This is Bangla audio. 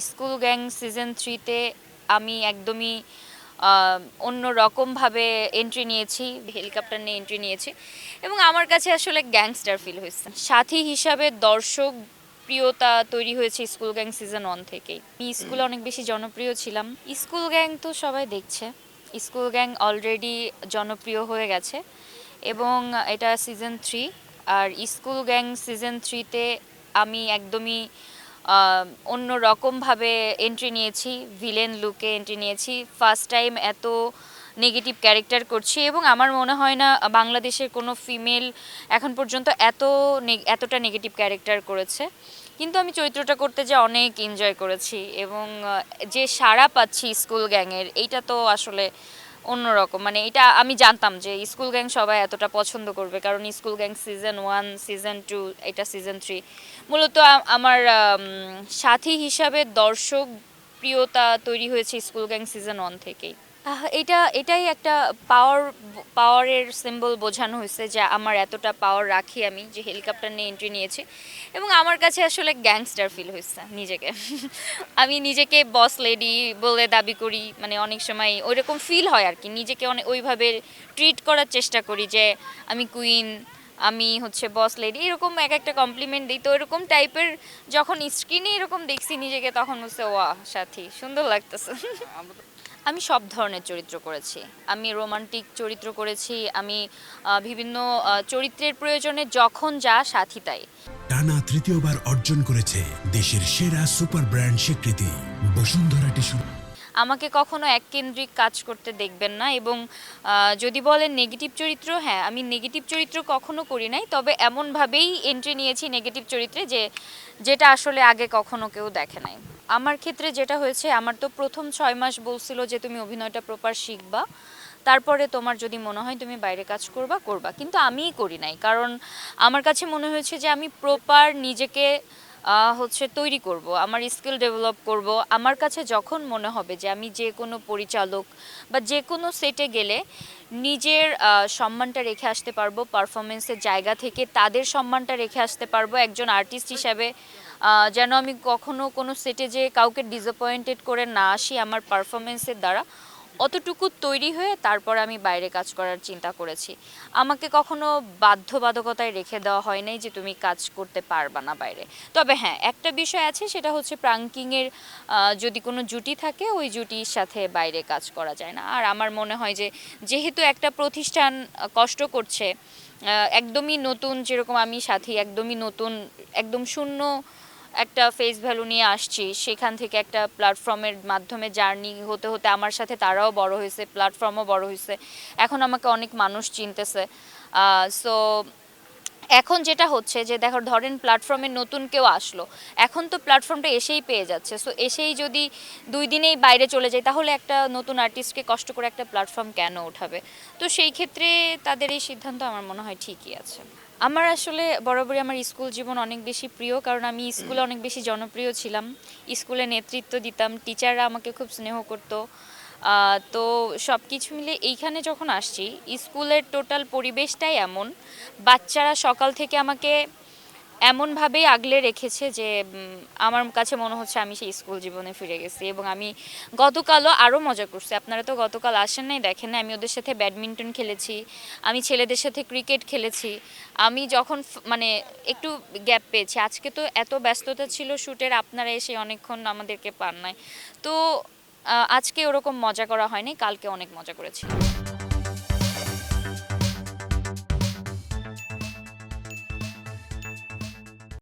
স্কুল গ্যাং সিজন 3-তে আমি একদমই অন্য রকমভাবে এন্ট্রি নিয়েছি, হেলিকপ্টার নিয়ে এন্ট্রি নিয়েছি এবং আমার কাছে আসলে গ্যাংস্টার ফিল হয়েছে। সাথী হিসাবে দর্শক প্রিয়তা তৈরি হয়েছে স্কুল গ্যাং সিজন 1 থেকেই। আমি স্কুলে অনেক বেশি জনপ্রিয় ছিলাম। স্কুল গ্যাং তো সবাই দেখছে, স্কুল গ্যাং অলরেডি জনপ্রিয় হয়ে গেছে এবং এটা সিজন 3। আর স্কুল গ্যাং সিজন 3-তে আমি একদমই অন্য রকমভাবে এন্ট্রি নিয়েছি, ভিলেন লুকে এন্ট্রি নিয়েছি। ফার্স্ট টাইম এত নেগেটিভ ক্যারেক্টার করছি এবং আমার মনে হয় না বাংলাদেশের কোনো ফিমেল এখন পর্যন্ত এতটা নেগেটিভ ক্যারেক্টার করেছে। কিন্তু আমি চরিত্রটা করতে যে অনেক এনজয় করেছি এবং যে সাড়া পাচ্ছি স্কুল গ্যাংয়ের, এইটা তো আসলে অন্যরকম। মানে এটা আমি জানতাম যে স্কুল গ্যাং সবাই এতটা পছন্দ করবে, কারণ স্কুল গ্যাং সিজন 1, সিজন 2, এটা সিজন 3 মূলত আমার সাথী হিসাবে দর্শক প্রিয়তা তৈরি হয়েছে স্কুল গ্যাং সিজন 1 থেকেই। এটাই একটা পাওয়ারের সিম্বল বোঝানো হয়েছে যে আমার এতটা পাওয়ার রাখি আমি, যে হেলিকপ্টার নিয়ে এন্ট্রি নিয়েছি এবং আমার কাছে আসলে গ্যাংস্টার ফিল হয়েছে নিজেকে। আমি নিজেকে বস লেডি বলে দাবি করি, মানে অনেক সময় ওইরকম ফিল হয় আর কি, নিজেকে অনেক ওইভাবে ট্রিট করার চেষ্টা করি যে আমি কুইন, আমি হচ্ছে বস লেডি, এরকম এক একটা কমপ্লিমেন্ট দিই। তো এরকম টাইপের যখন স্ক্রিনে এরকম দেখছি নিজেকে, তখন হচ্ছে ওয়াহ সাথী সুন্দর লাগতেছে। আমি সব ধরনের চরিত্র করেছি। আমি রোমান্টিক চরিত্র করেছি, আমি বিভিন্ন চরিত্রের প্রয়োজনে যখন যা সাথী তাই। টানা তৃতীয়বার অর্জন করেছে দেশের সেরা সুপার ব্র্যান্ড স্বীকৃতি বসুন্ধরা টিস্যু। আমাকে কখনো এককেন্দ্রিক কাজ করতে দেখবেন না এবং যদি বলেন নেগেটিভ চরিত্র, হ্যাঁ আমি নেগেটিভ চরিত্র কখনো করি নাই, তবে এমনভাবেই এন্ট্রি নিয়েছি নেগেটিভ চরিত্রে যেটা আসলে আগে কখনো কেউ দেখে নাই। আমার ক্ষেত্রে যেটা হয়েছে, আমার তো প্রথম 6 মাস বলছিল যে তুমি অভিনয়টা প্রপার শিখবা, তারপরে তোমার যদি মনে হয় তুমি বাইরে কাজ করবা করবা, কিন্তু আমিই করি নাই। কারণ আমার কাছে মনে হয়েছে যে আমি প্রপার নিজেকে হচ্ছে তৈরি করব, আমার স্কিল ডেভেলপ করব। আমার কাছে যখন মনে হবে যে আমি যে কোনো পরিচালক বা যে কোনো সেটে গেলে নিজের সম্মানটা রেখে আসতে পারবো, পারফরমেন্সের জায়গা থেকে তাদের সম্মানটা রেখে আসতে পারবো একজন আর্টিস্ট হিসাবে, যেন আমি কখনো কোনো সেটে যে কাউকে ডিসঅ্যাপয়েন্টেড করে না আসি আমার পারফরমেন্সের দ্বারা, অতটুকু তৈরি হয়ে তারপর আমি বাইরে কাজ করার চিন্তা করেছি। আমাকে কখনো বাধ্যবাধকতায় রেখে দেওয়া হয় নাই যে তুমি কাজ করতে পারবা না বাইরে। তবে হ্যাঁ, একটা বিষয় আছে, সেটা হচ্ছে প্রাঙ্কিংয়ের যদি কোনো জুটি থাকে, ওই জুটির সাথে বাইরে কাজ করা যায় না। আর আমার মনে হয় যে যেহেতু একটা প্রতিষ্ঠান কষ্ট করছে, একদমই নতুন, যেরকম আমি সাথী একদমই নতুন, একদম শূন্য একটা ফেস ভ্যালু নিয়ে আসছি, সেখান থেকে একটা প্ল্যাটফর্মের মাধ্যমে জার্নি হতে হতে আমার সাথে তারাও বড় হয়েছে, প্ল্যাটফর্মও বড় হয়েছে, এখন আমাকে অনেক মানুষ চিনতেছে। সো এখন যেটা হচ্ছে যে দেখো, ধরেন প্ল্যাটফর্মে নতুন কেউ আসলো, এখন তো প্ল্যাটফর্মটা এসেই পেয়ে যাচ্ছে। সো এসেই যদি 2 দিনেই বাইরে চলে যায়, তাহলে একটা নতুন আর্টিস্টকে কষ্ট করে একটা প্ল্যাটফর্ম কেন উঠাবে? তো সেই ক্ষেত্রে তাদের এই সিদ্ধান্ত আমার মনে হয় ঠিকই আছে। আমার আসলে বরাবরই আমার স্কুল জীবন অনেক বেশি প্রিয়, কারণ আমি স্কুলে অনেক বেশি জনপ্রিয় ছিলাম, স্কুলে নেতৃত্ব দিতাম, টিচাররা আমাকে খুব স্নেহ করতো। তো সব কিছু মিলে এইখানে যখন আসছি, স্কুলের টোটাল পরিবেশটাই এমন, বাচ্চারা সকাল থেকে আমাকে এমনভাবেই আগলে রেখেছে যে আমার কাছে মনে হচ্ছে আমি সেই স্কুল জীবনে ফিরে গেছি। এবং আমি গতকালও আরও মজা করছি, আপনারা তো গতকাল আসেন নাই, দেখেন না, আমি ওদের সাথে ব্যাডমিন্টন খেলেছি, আমি ছেলেদের সাথে ক্রিকেট খেলেছি। আমি যখন মানে একটু গ্যাপ পেয়েছি, আজকে তো এত ব্যস্ততা ছিল শ্যুটের, আপনারা এসে অনেকক্ষণ আমাদেরকে পান নাই। তো আজকে ওরকম মজা করা হয়নি, কালকে অনেক মজা করেছি।